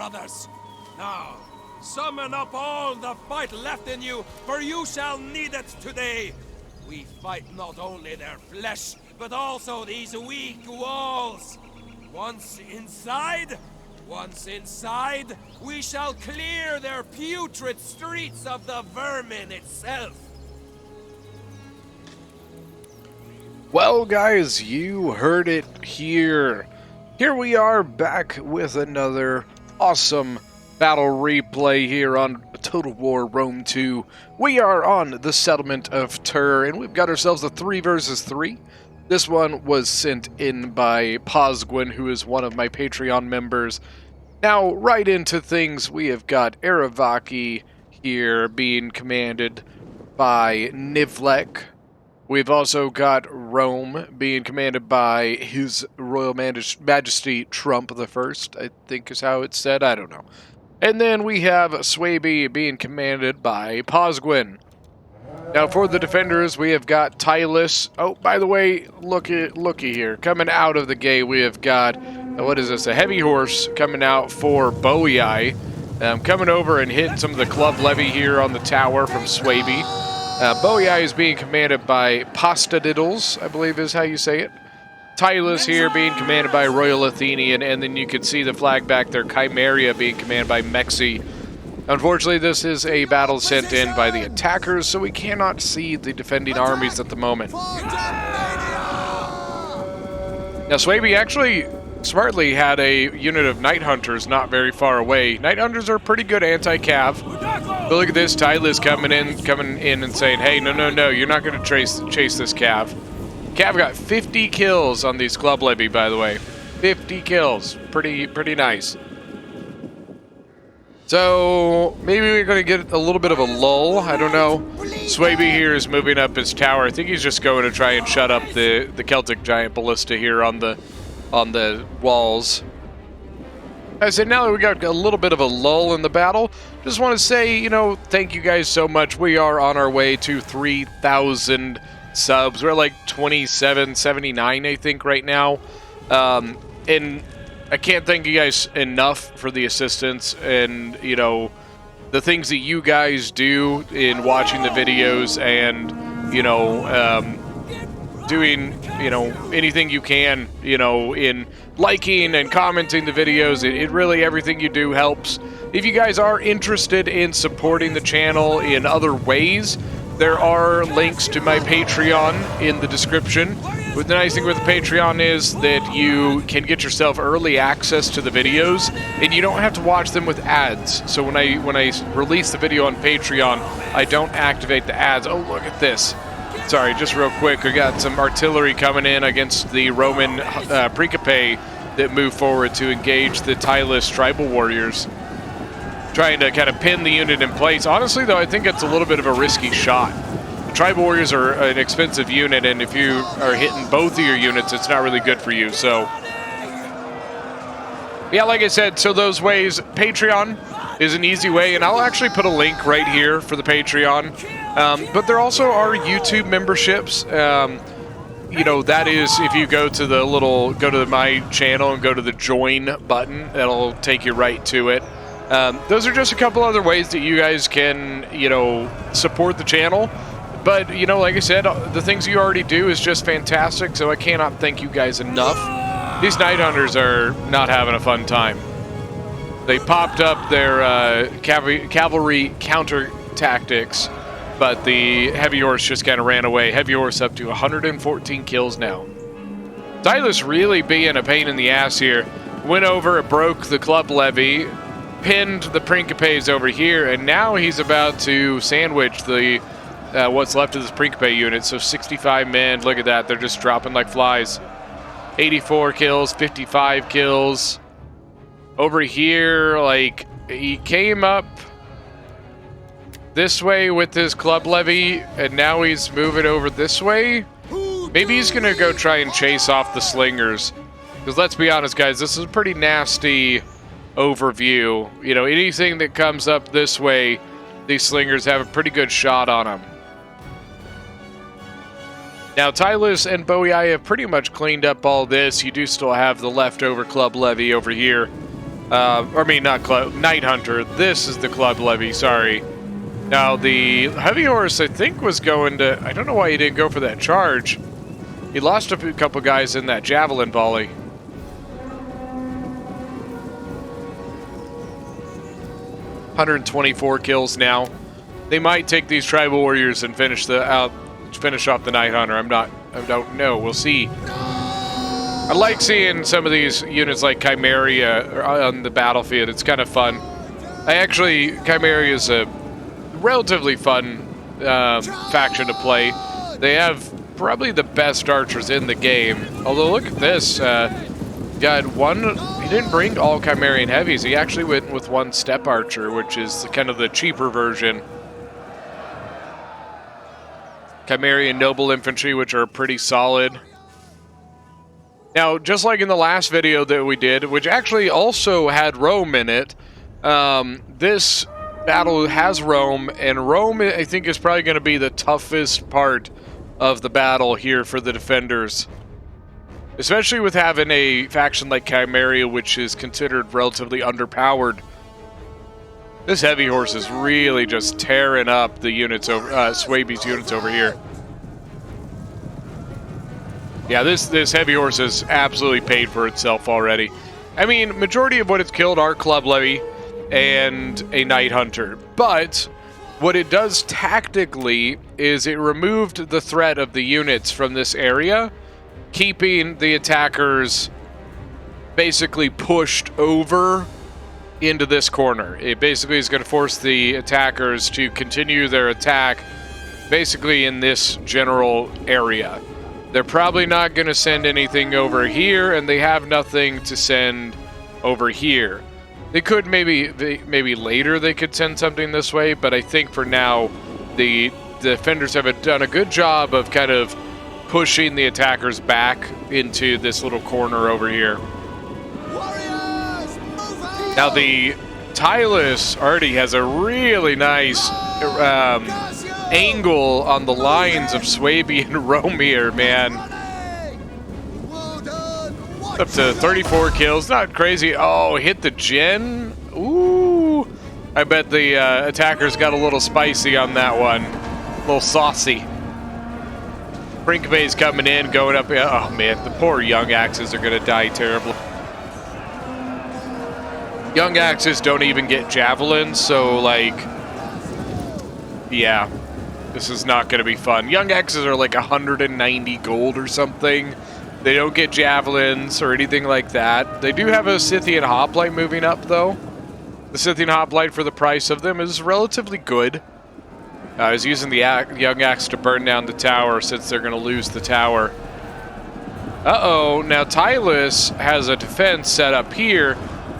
brothers. Now, summon up all the fight left in you, for you shall need it today. We fight not only their flesh, but also these weak walls. Once inside, we shall clear their putrid streets of the vermin itself. Well, guys, you heard it here. Here we are back with another awesome battle replay here on Total War Rome 2. We are on the settlement of Tur, and we've got ourselves a 3 versus 3. This one was sent in by Posgwin, who is one of my Patreon members. Now, right into things, we have got Aravaki here being commanded by Nivlek. We've also got Rome being commanded by His Royal Majesty Trump the First, I think is how it's said, I don't know. And then we have Swaby being commanded by Posgwin. Now for the defenders, we have got Tylus. Oh, by the way, looky here. Coming out of the gate, we have got, what is this, a heavy horse coming out for Boii. Coming over and hitting some of the club levy here on the tower from Swaby. Boii is being commanded by Pastadiddles, I believe is how you say it. Tylus here being commanded by Royal Athenian, and then you can see the flag back there, Chimeria being commanded by Mexi. Unfortunately, this is a battle sent in by the attackers, so we cannot see the defending armies at the moment. Now, Swaby actually smartly had a unit of Night Hunters not very far away. Night Hunters are pretty good anti-cav. But look at this, Tylus coming in and saying, hey, no, you're not going to chase this cav. Cav got 50 kills on these club levy, by the way. 50 kills. Pretty nice. So, maybe we're going to get a little bit of a lull. I don't know. Swaby here is moving up his tower. I think he's just going to try and shut up the Celtic Giant Ballista here on the walls. I said, now that we got a little bit of a lull in the battle, just want to say, thank you guys so much. We are on our way to 3,000 subs. We're like 2779, I think, right now. And I can't thank you guys enough for the assistance and, the things that you guys do in watching the videos and, doing, anything you can, in liking and commenting the videos. It really, everything you do helps. If you guys are interested in supporting the channel in other ways, there are links to my Patreon in the description. But the nice thing with the Patreon is that you can get yourself early access to the videos, and you don't have to watch them with ads. So when I release the video on Patreon, I don't activate the ads. Oh, look at this. Sorry, just real quick, we got some artillery coming in against the Roman Principe that move forward to engage the Tylus tribal warriors, trying to kind of pin the unit in place. Honestly, though, I think it's a little bit of a risky shot. The tribal warriors are an expensive unit, and if you are hitting both of your units, it's not really good for you. So, yeah, like I said, so those ways, Patreon is an easy way, and I'll actually put a link right here for the Patreon. But there also are YouTube memberships. That is, if you go to my channel and go to the join button, that'll take you right to it. Those are just a couple other ways that you guys can, support the channel. But, like I said, the things you already do is just fantastic, so I cannot thank you guys enough. These Night Hunters are not having a fun time. They popped up their cavalry counter tactics, but the heavy horse just kind of ran away. Heavy horse up to 114 kills now. Tylus really being a pain in the ass here. Went over, broke the club levy, pinned the Principes over here, and now he's about to sandwich the what's left of this Principe unit. So 65 men, look at that, they're just dropping like flies. 84 kills, 55 kills. Over here, like, he came up this way with his club levy, and now he's moving over this way. Maybe he's gonna go try and chase off the slingers. Because let's be honest, guys, this is a pretty nasty overview. Anything that comes up this way, these slingers have a pretty good shot on them. Now, Tylus and Boii have pretty much cleaned up all this. You do still have the leftover club levy over here. I mean, not club, Night Hunter. This is the club levy, sorry. Now, the heavy horse, I think, was going to... I don't know why he didn't go for that charge. He lost a couple guys in that javelin volley. $124 kills now. They might take these tribal warriors and finish off the Night Hunter. I don't know. We'll see. I like seeing some of these units like Chimeria on the battlefield. It's kind of fun. Chimeria is a relatively fun faction to play. They have probably the best archers in the game. Although look at this. Got one. He didn't bring all Chimerian heavies. He actually went with one step archer, which is kind of the cheaper version. Chimerian noble infantry, which are pretty solid. Now, just like in the last video that we did, which actually also had Rome in it, this battle has Rome, and Rome, I think, is probably going to be the toughest part of the battle here for the defenders. Especially with having a faction like Chimeria, which is considered relatively underpowered. This heavy horse is really just tearing up the units over, Swaby's units over here. Yeah, this heavy horse has absolutely paid for itself already. I mean, majority of what it's killed are club levy and a Night Hunter. But what it does tactically is it removed the threat of the units from this area, keeping the attackers basically pushed over into this corner. It basically is going to force the attackers to continue their attack basically in this general area. They're probably not going to send anything over here, and they have nothing to send over here. They could maybe later they could send something this way, but I think for now the defenders have done a good job of kind of pushing the attackers back into this little corner over here. Now the Tylus already has a really nice angle on the lines of Swaby and Rome here, man. Up to 34 kills, not crazy. Oh, hit the gen. Ooh, I bet the attackers got a little spicy on that one, a little saucy. Principe's coming in, going up. Oh man, the poor young axes are gonna die terribly. Young axes don't even get javelins, so like, yeah, this is not gonna be fun. Young axes are like 190 gold or something. They don't get javelins or anything like that. They do have a Scythian hoplite moving up though. The Scythian hoplite, for the price of them, is relatively good. I was using the young axe to burn down the tower since they're going to lose the tower. Uh-oh, now Tylus has a defense set up here,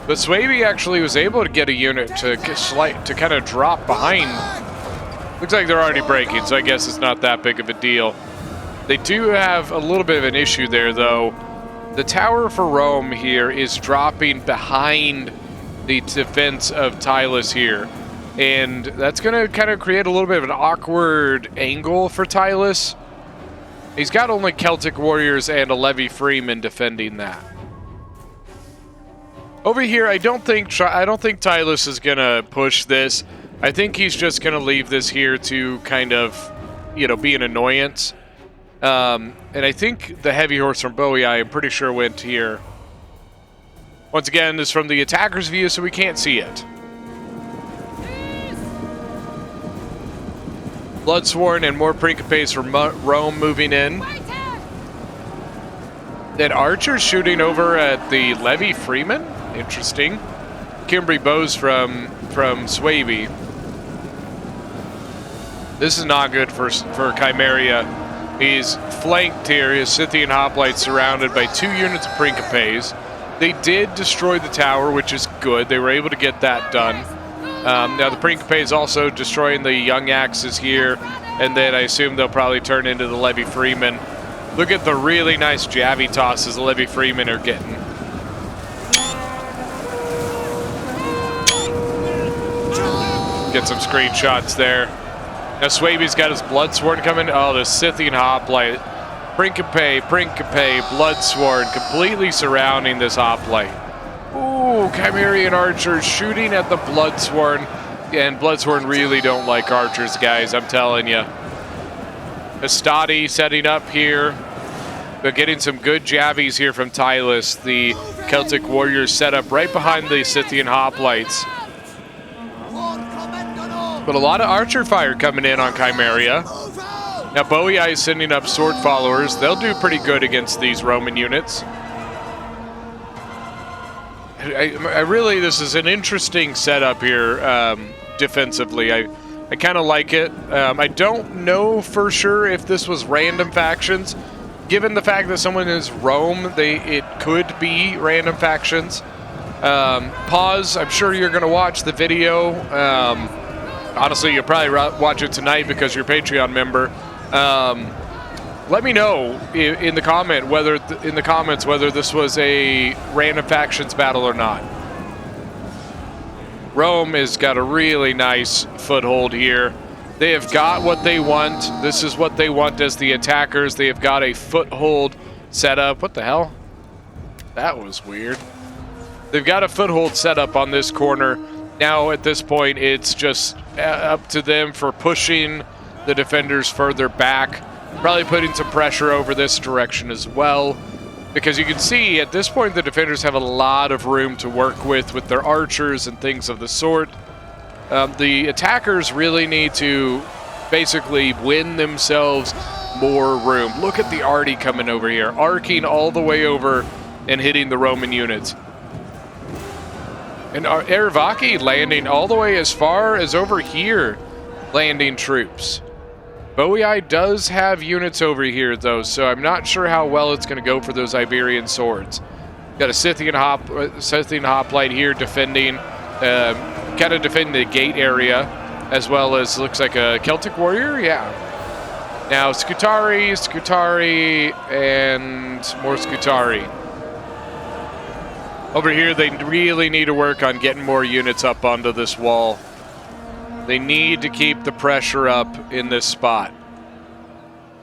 but Swaby actually was able to get a unit to kind of drop behind. Looks like they're already breaking, so I guess it's not that big of a deal. They do have a little bit of an issue there, though. The tower for Rome here is dropping behind the defense of Tylus here. And that's going to kind of create a little bit of an awkward angle for Tylus. He's got only Celtic warriors and a Levy Freeman defending that. Over here, I don't think Tylus is going to push this. I think he's just going to leave this here to kind of, you know, be an annoyance. And I think the heavy horse from Bowie, I'm pretty sure, went here. Once again, this is from the attacker's view, so we can't see it. Bloodsworn and more Principes from Rome moving in. Then archers shooting over at the Levy Freeman. Interesting. Kimbri bows from Swaby. This is not good for Chimeria. He's flanked here. His Scythian hoplite surrounded by 2 units of Principes. They did destroy the tower, which is good. They were able to get that done. Now the Principes also destroying the young axes here, and then I assume they'll probably turn into the Levy Freeman. Look at the really nice Javi tosses the Levy Freeman are getting. Get some screenshots there. Now Swaby's got his Bloodsworn coming. Oh, the Scythian hoplite. Principe, Bloodsworn completely surrounding this hoplite. Ooh, Chimerian archers shooting at the Bloodsworn. And Bloodsworn really don't like archers, guys, I'm telling you. Astadi setting up here. But getting some good jabbies here from Tylus. The Celtic Warriors set up right behind the Scythian Hoplites. But a lot of archer fire coming in on Chimeria. Now Boii is sending up sword followers. They'll do pretty good against these Roman units. I really, this is an interesting setup here defensively. I kind of like it. I don't know for sure if this was random factions. Given the fact that someone is Rome, it could be random factions. Pause, I'm sure you're going to watch the video. Honestly, you'll probably watch it tonight because you're a Patreon member. Let me know in the comments whether this was a random factions battle or not. Rome has got a really nice foothold here. They have got what they want. This is what they want as the attackers. They have got a foothold set up. What the hell? That was weird. They've got a foothold set up on this corner. Now at this point, it's just up to them for pushing the defenders further back. Probably putting some pressure over this direction as well. Because you can see at this point the defenders have a lot of room to work with their archers and things of the sort. The attackers really need to basically win themselves more room. Look at the arty coming over here, arcing all the way over and hitting the Roman units. And Aravaki landing all the way as far as over here, landing troops. Boii does have units over here, though, so I'm not sure how well it's going to go for those Iberian swords. Got a Scythian hoplite here defending, kind of defending the gate area, as well as looks like a Celtic warrior. Yeah. Now Scutari, and more Scutari. Over here, they really need to work on getting more units up onto this wall. They need to keep the pressure up in this spot.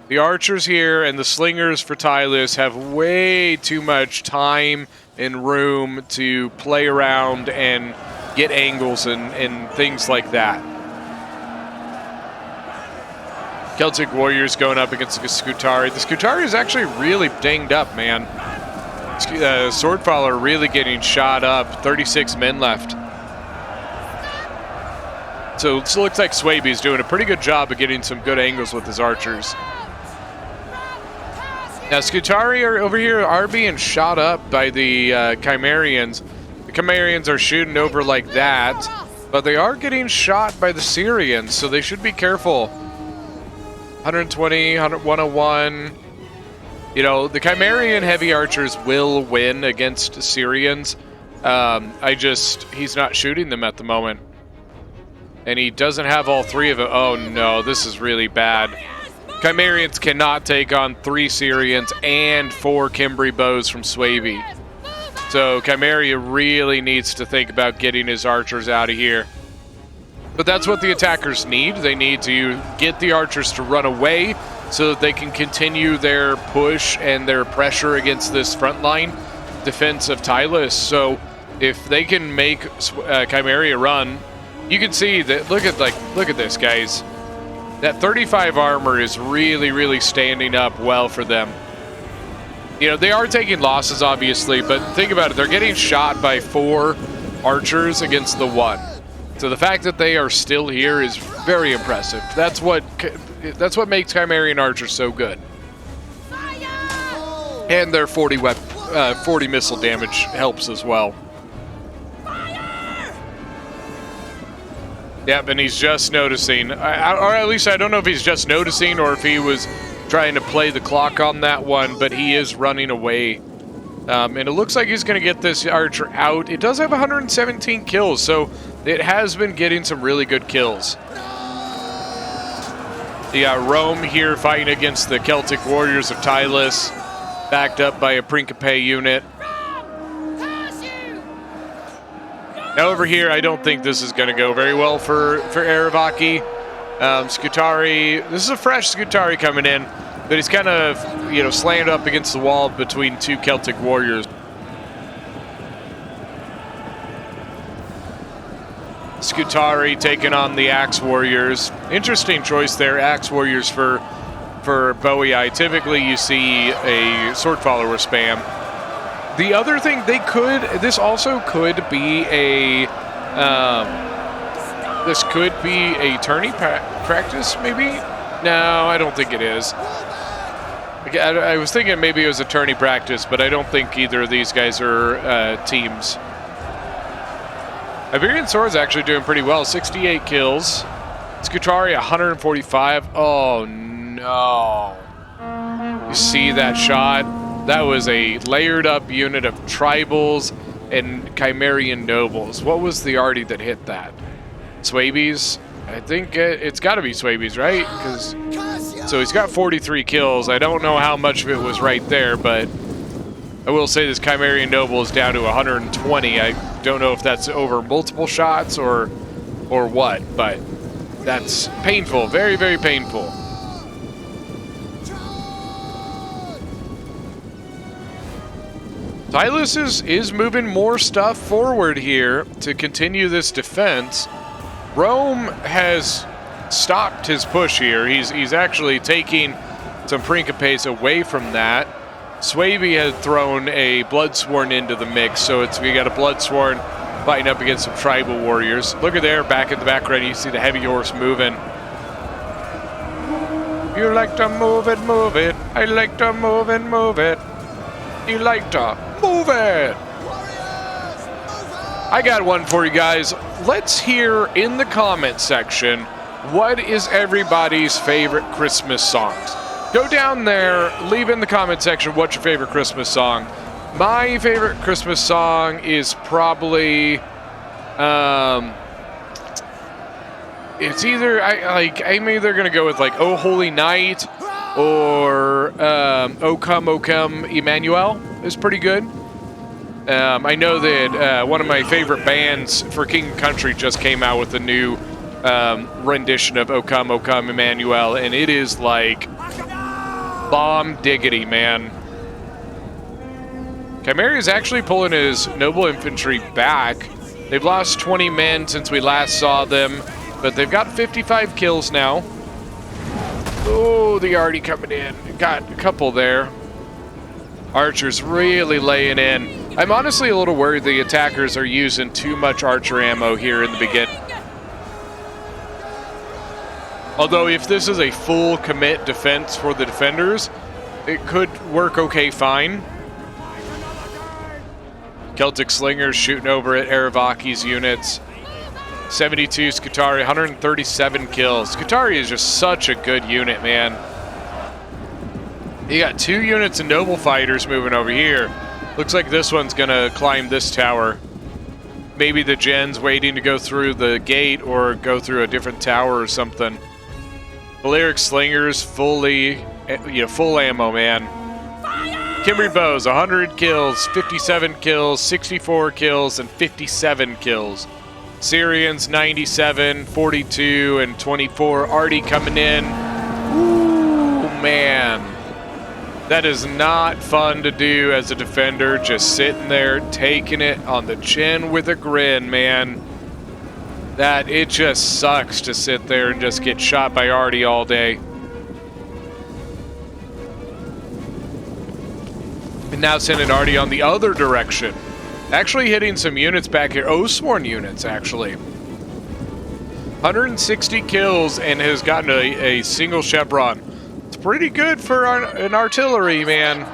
The archers here and the slingers for Tylus have way too much time and room to play around and get angles and things like that. Celtic warriors going up against the Scutari. The Scutari is actually really dinged up, man. Swordfall are really getting shot up. 36 men left. So it looks like Swaby's doing a pretty good job of getting some good angles with his archers. Now Scutari are over here are being shot up by the Chimerians. The Chimerians are shooting over like that, but they are getting shot by the Syrians, so they should be careful. 120, 101. You know, the Chimerian heavy archers will win against Syrians. He's not shooting them at the moment. And he doesn't have all three of them. Oh no, this is really bad. Chimerians cannot take on 3 Syrians and 4 Cimbri bows from Swaby. So Chimeria really needs to think about getting his archers out of here. But that's what the attackers need. They need to get the archers to run away so that they can continue their push and their pressure against this front line defense of Tylus. So if they can make Chimeria run, you can see that. Look at this, guys. That 35 armor is really, really standing up well for them. You know, they are taking losses, obviously, but think about it. They're getting shot by 4 archers against the 1. So the fact that they are still here is very impressive. That's what makes Chimerian archers so good. And their 40 missile damage helps as well. Yep, and he's just noticing, or at least I don't know if he's just noticing or if he was trying to play the clock on that one, but he is running away. And it looks like he's going to get this archer out. It does have 117 kills, so it has been getting some really good kills. You got Rome here fighting against the Celtic warriors of Tylus, backed up by a Principe unit. Now over here, I don't think this is going to go very well for Aravaki. Scutari, this is a fresh Scutari coming in, but he's kind of, you know, slammed up against the wall between 2 Celtic warriors. Scutari taking on the Axe Warriors. Interesting choice there, Axe Warriors for Bowie. Typically you see a Sword Follower spam. The other thing this also could be a tourney practice, maybe? No, I don't think it is. I was thinking maybe it was a tourney practice, but I don't think either of these guys are teams. Iberian Sword's actually doing pretty well, 68 kills. Scutari 145. Oh no. You see that shot? That was a layered up unit of tribals and Chimerian nobles. What was the arty that hit that? Swabies? I think it's got to be Swabies, right? So he's got 43 kills. I don't know how much of it was right there, but I will say this Chimerian noble is down to 120. I don't know if that's over multiple shots or what, but that's painful. Very, very painful. Tylus is moving more stuff forward here to continue this defense. Rome has stopped his push here. He's actually taking some Principes away from that. Swaby had thrown a Bloodsworn into the mix, so we got a Bloodsworn fighting up against some tribal warriors. Look at there, back in the background, you see the heavy horse moving. You like to move it, move it. I like to move it, move it. You like to move it. I got one for you guys. Let's hear in the comment section, what is everybody's favorite Christmas songs? Go down there, leave in the comment section what's your favorite Christmas song. My favorite Christmas song is probably, it's either, I'm either gonna go with like Oh Holy Night or O Come Emmanuel is pretty good. I know that one of my favorite bands for King Country just came out with a new rendition of O Come Emmanuel, and it is like bomb diggity, man. Chimera is actually pulling his noble infantry back. They've lost 20 men since we last saw them, but they've got 55 kills now. Oh, the arty coming in. Got a couple there. Archers really laying in. I'm honestly a little worried the attackers are using too much archer ammo here in the beginning. Although if this is a full commit defense for the defenders, it could work okay fine. Celtic Slingers shooting over at Aravaki's units. 72 Scutari, 137 kills. Scutari is just such a good unit, man. You got 2 units of noble fighters moving over here. Looks like this one's gonna climb this tower. Maybe the gen's waiting to go through the gate or go through a different tower or something. Balearic Slingers fully, full ammo, man. Kimry Bows, 100 kills, 57 kills, 64 kills, and 57 kills. Syrians, 97, 42, and 24. Arty coming in. Ooh, man. That is not fun to do as a defender, just sitting there, taking it on the chin with a grin, man. It just sucks to sit there and just get shot by Arty all day. And now sending Arty on the other direction. Actually hitting some units back here. Oathsworn units, actually. 160 kills and has gotten a single chevron. It's pretty good for an artillery, man.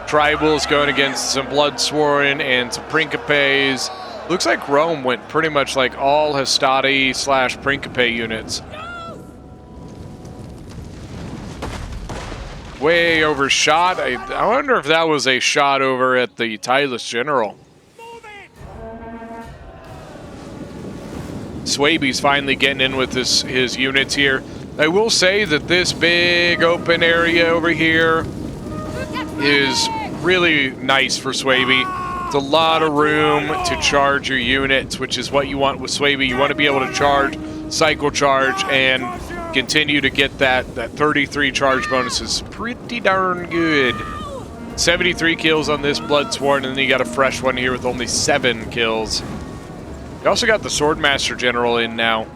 Tribals going against some Bloodsworn and some Principes. Looks like Rome went pretty much like all Hastati / Principe units. Way overshot. I wonder if that was a shot over at the Tylus General. Swaby's finally getting in with his units here. I will say that this big open area over here is really nice for Swaby. It's a lot of room to charge your units, which is what you want with Swaby. You want to be able to charge, cycle charge, and continue to get that 33 charge bonus is pretty darn good. 73 kills on this Bloodsworn, and then you got a fresh one here with only 7 kills. We also got the Swordmaster General in now.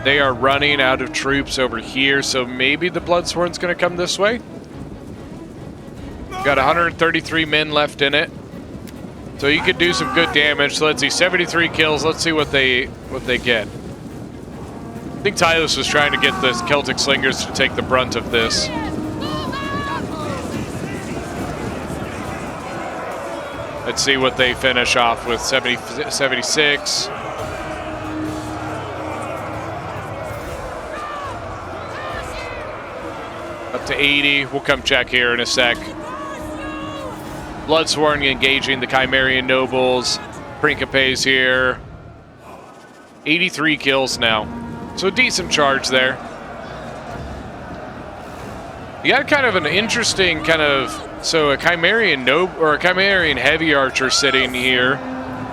They are running out of troops over here, so maybe the Bloodsworn's going to come this way. Got 133 men left in it, so you could do some good damage. So let's see, 73 kills. Let's see what they get. I think Tylos was trying to get the Celtic Slingers to take the brunt of this. Let's see what they finish off with. 76. Up to 80. We'll come check here in a sec. Bloodsworn engaging the Chimerian Nobles. Principes here. 83 kills now. So decent charge there. You got kind of an interesting kind of... So a Chimerian or a Chimerian Heavy Archer sitting here.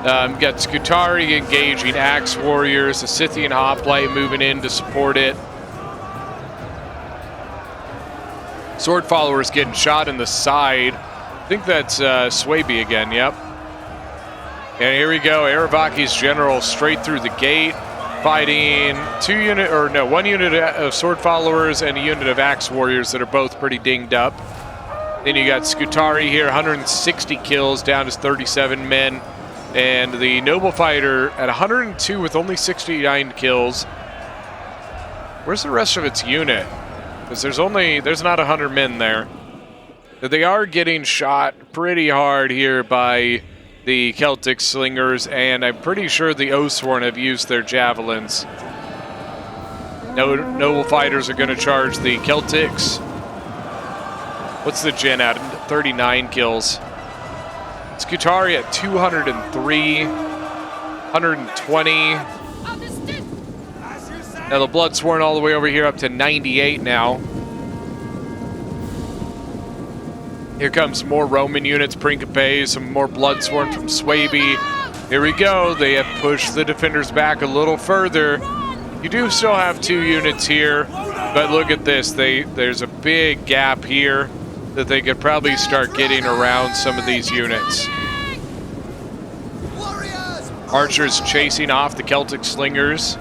Got Skutari engaging Axe Warriors. The Scythian Hoplite moving in to support it. Sword Followers getting shot in the side. I think that's Swaby again, yep. And here we go, Aravaki's General straight through the gate, fighting one unit of Sword Followers and a unit of Axe Warriors that are both pretty dinged up. Then you got Skutari here, 160 kills, down to 37 men. And the Noble Fighter at 102 with only 69 kills. Where's the rest of its unit? Because there's not 100 men there. They are getting shot pretty hard here by the Celtic Slingers, and I'm pretty sure the Oathsworn have used their javelins. Noble Fighters are going to charge the Celtics. What's the gen at? 39 kills. Skutari at 203, 120. Now the Bloodsworn all the way over here up to 98 now. Here comes more Roman units, Principes, some more Bloodsworn from Swaby. Here we go. They have pushed the defenders back a little further. You do still have 2 units here, but look at this. There's a big gap here that they could probably start getting around some of these units. Archers chasing off the Celtic Slingers.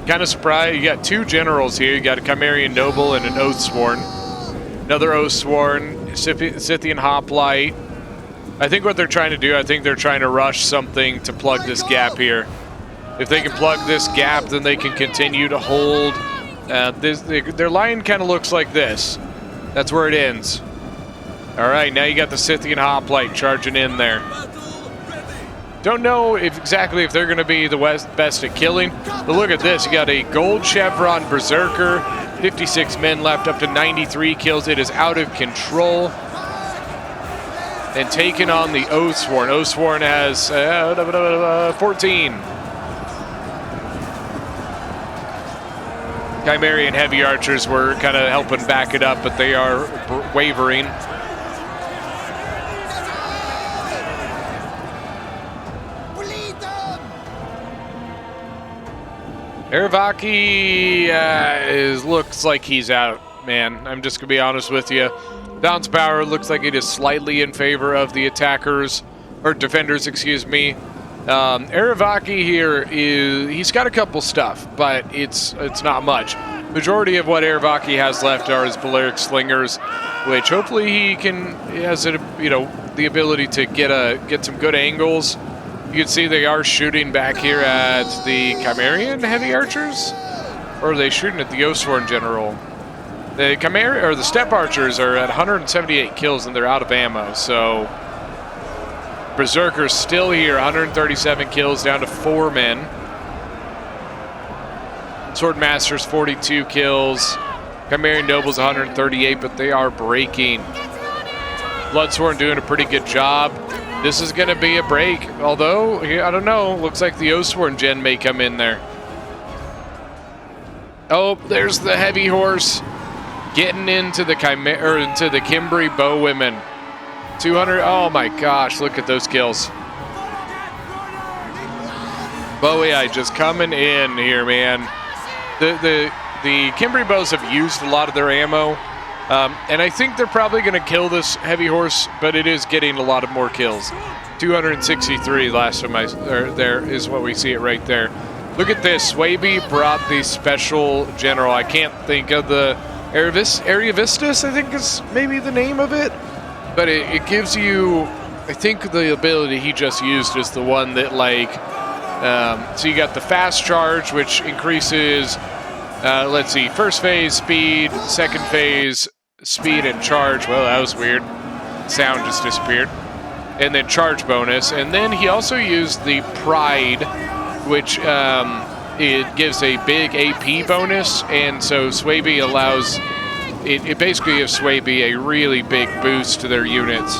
Kind of surprised. You got 2 generals here. You got a Chimerian Noble and an Oathsworn. Another Oathsworn, Scythian Hoplite. I think what they're trying to do, I think they're trying to rush something to plug this gap here. If they can plug this gap, then they can continue to hold. Their line kind of looks like this. That's where it ends. All right, now you got the Scythian Hoplite charging in there. Don't know exactly if they're going to be the best at killing, but look at this. You got a gold chevron Berserker, 56 men left, up to 93 kills. It is out of control. And taking on the Oathsworn. Oathsworn has 14. Chimerian Heavy Archers were kind of helping back it up, but they are wavering. Aravaki looks like he's out, man. I'm just going to be honest with you. Bounce power looks like it is slightly in favor of the attackers, or defenders, excuse me. Aravaki here he's got a couple stuff, but it's not much. Majority of what Aravaki has left are his Balearic Slingers, which hopefully he has the ability to get some good angles. You can see they are shooting back here at the Chimerian Heavy Archers, or are they shooting at the Oathsworn General? The the Steppe Archers are at 178 kills and they're out of ammo. So Berserker's still here, 137 kills, down to 4 men. Swordmaster's 42 kills. Chimerian Nobles 138, but they are breaking. Bloodsworn doing a pretty good job. This is going to be a break, although, I don't know, looks like the Oathsworn gen may come in there. Oh, there's the Heavy Horse getting into the Cimbri Bowwomen. 200, oh my gosh, look at those kills. Bowie just coming in here, man. The Cimbri Bows have used a lot of their ammo. And I think they're probably going to kill this heavy horse, but it is getting a lot of more kills. 263 last time there is what we see it right there. Look at this. Swaby brought the special general. I can't think of the Ariavistus, I think is maybe the name of it. But it gives you, I think the ability he just used is the one that like, so you got the fast charge, which increases, let's see, first phase speed, second phase speed and charge. Well, that was weird. Sound just disappeared. And then charge bonus. And then he also used the Pride, which it gives a big AP bonus. And so Swaby allows, it basically gives Swaby a really big boost to their units.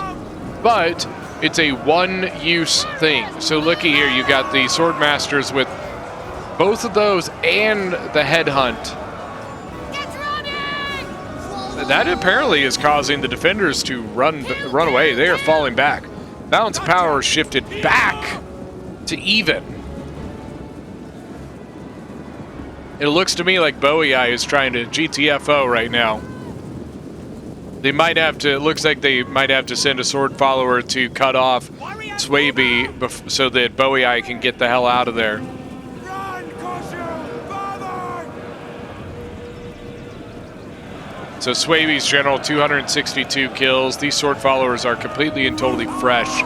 But it's a one-use thing. So looky here, you got the Swordmasters with both of those and the Headhunt. That apparently is causing the defenders to run away. They are falling back. Balance of power shifted back to even. It looks to me like Bowie Eye is trying to GTFO right now. They might have to, it looks like they might have to send a sword follower to cut off Swaby so that Bowie Eye can get the hell out of there. So Swaby's general, 262 kills. These sword followers are completely and totally fresh.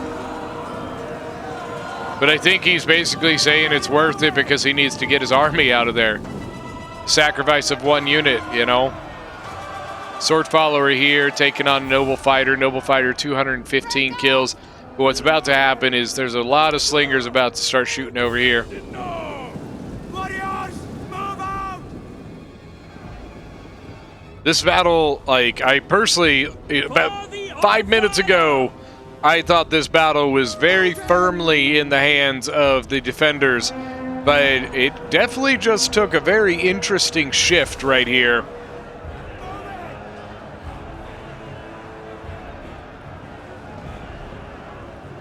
But I think he's basically saying it's worth it because he needs to get his army out of there. Sacrifice of one unit, you know. Sword follower here taking on Noble Fighter. Noble Fighter, 215 kills. But what's about to happen is there's a lot of slingers about to start shooting over here. This battle, like, I personally, about 5 minutes ago, I thought this battle was very firmly in the hands of the defenders, but it definitely just took a very interesting shift right here.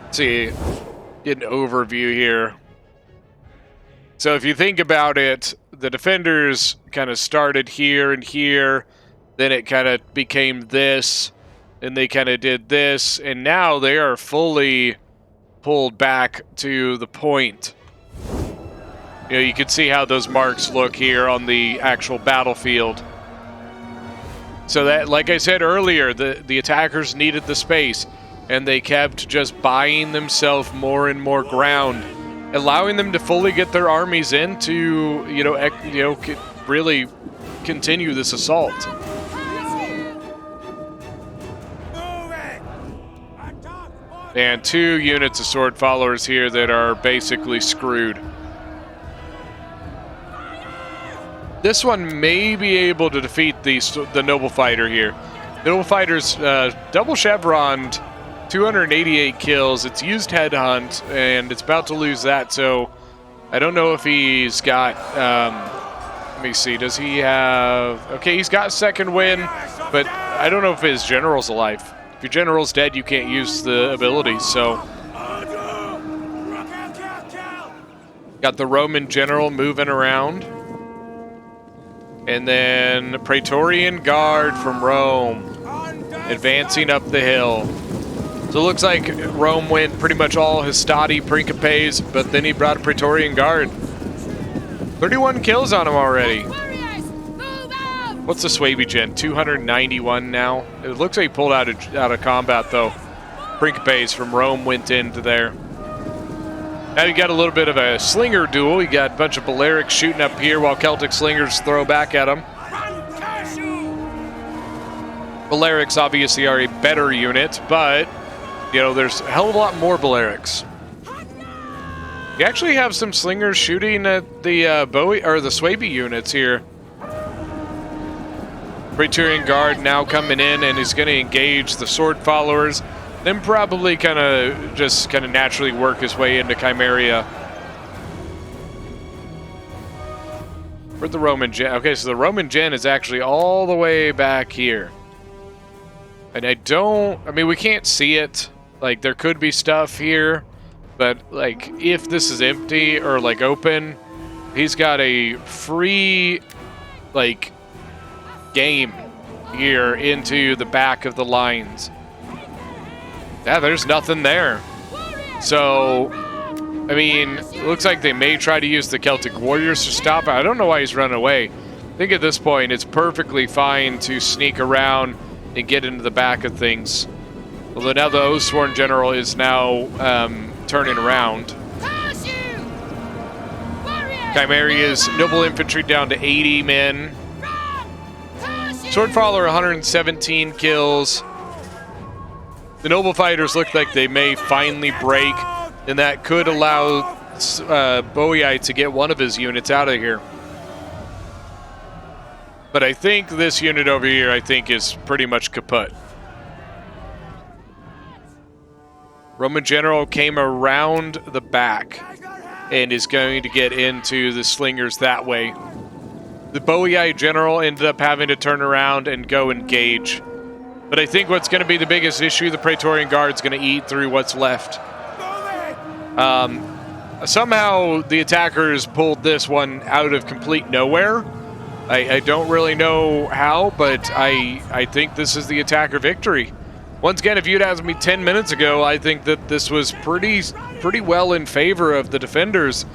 Let's see, get an overview here. So if you think about it, the defenders kind of started here and here. Then it kind of became this, and they kind of did this, and now they are fully pulled back to the point. You know, you can see how those marks look here on the actual battlefield. So that, like I said earlier, the attackers needed the space, and they kept just buying themselves more and more ground, allowing them to fully get their armies in to, really continue this assault. And 2 units of sword followers here that are basically screwed. This one may be able to defeat the Noble Fighter here. The Noble Fighter's double chevroned, 288 kills. It's used Headhunt, and it's about to lose that, so I don't know if he's got... let me see, does he have... Okay, he's got second win, but I don't know if his general's alive. If your general's dead, you can't use the abilities, so... Got the Roman general moving around. And then Praetorian Guard from Rome advancing up the hill. So it looks like Rome went pretty much all Hastati Principes, but then he brought a Praetorian Guard. 31 kills on him already. What's the Swaby gen? 291 now. It looks like he pulled out of combat though. Principes from Rome went into there. Now you got a little bit of a slinger duel. You got a bunch of Balearics shooting up here while Celtic slingers throw back at them. Balearics obviously are a better unit, but you know there's a hell of a lot more Balearics. You actually have some slingers shooting at the Bowie or the Swaby units here. Praetorian Guard now coming in and is going to engage the sword followers, then probably kind of naturally work his way into Chimeria. Where'd the Roman gen? Okay, so the Roman gen is actually all the way back here. And I mean, we can't see it. Like, there could be stuff here, but like, if this is empty or like open, he's got a free, like, game here into the back of the lines. Yeah, there's nothing there. So, I mean, it looks like they may try to use the Celtic Warriors to stop it. I don't know why he's running away. I think at this point it's perfectly fine to sneak around and get into the back of things. Although now the Oathsworn General is now turning around. Chimeria's Noble Infantry down to 80 men. Swordfaller 117 kills. The Noble Fighters look like they may finally break, and that could allow Boii to get one of his units out of here. But I think this unit over here, I think, is pretty much kaput. Roman General came around the back and is going to get into the slingers that way. The Boii General ended up having to turn around and go engage. But I think what's going to be the biggest issue, the Praetorian Guard's going to eat through what's left. Somehow the attackers pulled this one out of complete nowhere. I don't really know how, but I think this is the attacker victory. Once again, if you'd asked me 10 minutes ago, I think that this was pretty well in favor of the defenders.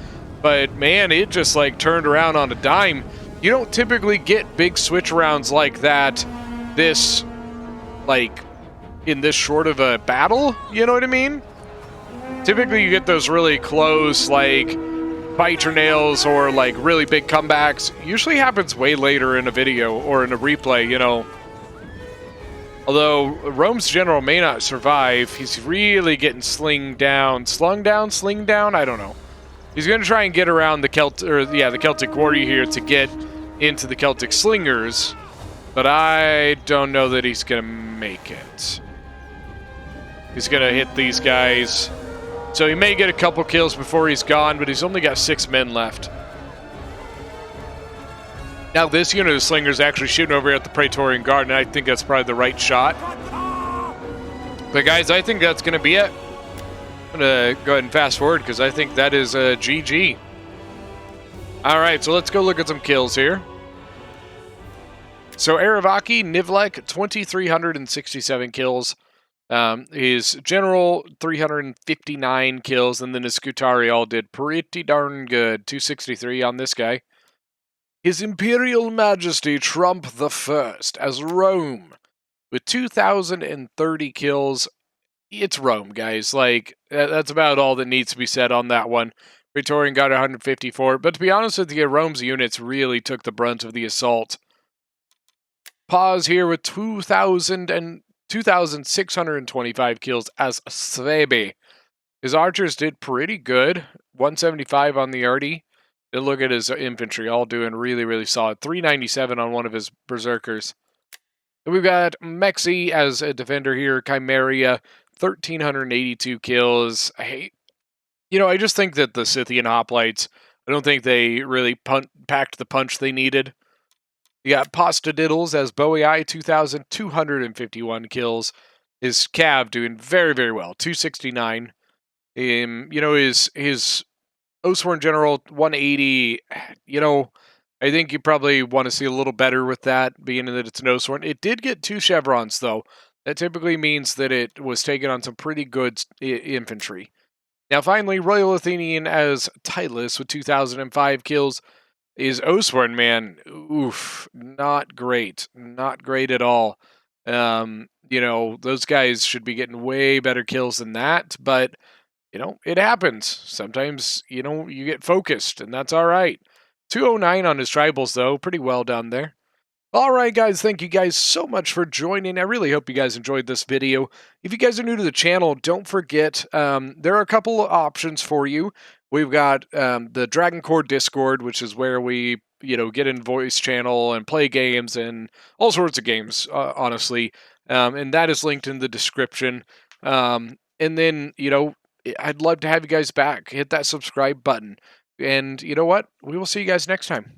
But man, it just like turned around on a dime. You don't typically get big switch rounds like that like in this short of a battle, you know what I mean? Typically you get those really close, like, bite your nails or like really big comebacks. Usually happens way later in a video or in a replay, you know. Although Rome's general may not survive, he's really getting slung down, I don't know. He's going to try and get around the the Celtic Warrior here to get into the Celtic Slingers. But I don't know that he's going to make it. He's going to hit these guys. So he may get a couple kills before he's gone, but he's only got 6 men left. Now this unit of Slingers actually shooting over here at the Praetorian Guard, and I think that's probably the right shot. But guys, I think that's going to be it. I'm going to go ahead and fast forward because I think that is a GG. All right, so let's go look at some kills here. So Aravaki, Nivlek, 2,367 kills. His general, 359 kills, and then his Scutari all did pretty darn good. 263 on this guy. His Imperial Majesty Trump the First as Rome with 2,030 kills. It's Rome, guys. Like, that's about all that needs to be said on that one. Praetorian got 154, but to be honest with you, Rome's units really took the brunt of the assault. Pause here with 2,625 kills as Svebe. His archers did pretty good. 175 on the arty. Then look at his infantry, all doing really, really solid. 397 on one of his berserkers. And we've got Mexi as a defender here. Chimeria, 1,382 kills. I just think that the Scythian hoplites, I don't think they really packed the punch they needed. You got Pasta Diddles as Boii, 2,251 kills. His Cav doing very, very well, 269. His Oathsworn General, 180. I think you probably want to see a little better with that, being that it's an Oathsworn. It did get 2 chevrons, though. That typically means that it was taken on some pretty good infantry. Now, finally, Royal Athenian as Titus with 2,005 kills. Is Oathsworn, man, oof, not great. Not great at all. Those guys should be getting way better kills than that, but, it happens. Sometimes, you get focused, and that's all right. 209 on his tribals, though. Pretty well done there. All right, guys, thank you guys so much for joining. I really hope you guys enjoyed this video. If you guys are new to the channel, don't forget, there are a couple of options for you. We've got the Dragon Core Discord, which is where we, get in voice channel and play games and all sorts of games, honestly. And that is linked in the description. And then, I'd love to have you guys back. Hit that subscribe button. And you know what? We will see you guys next time.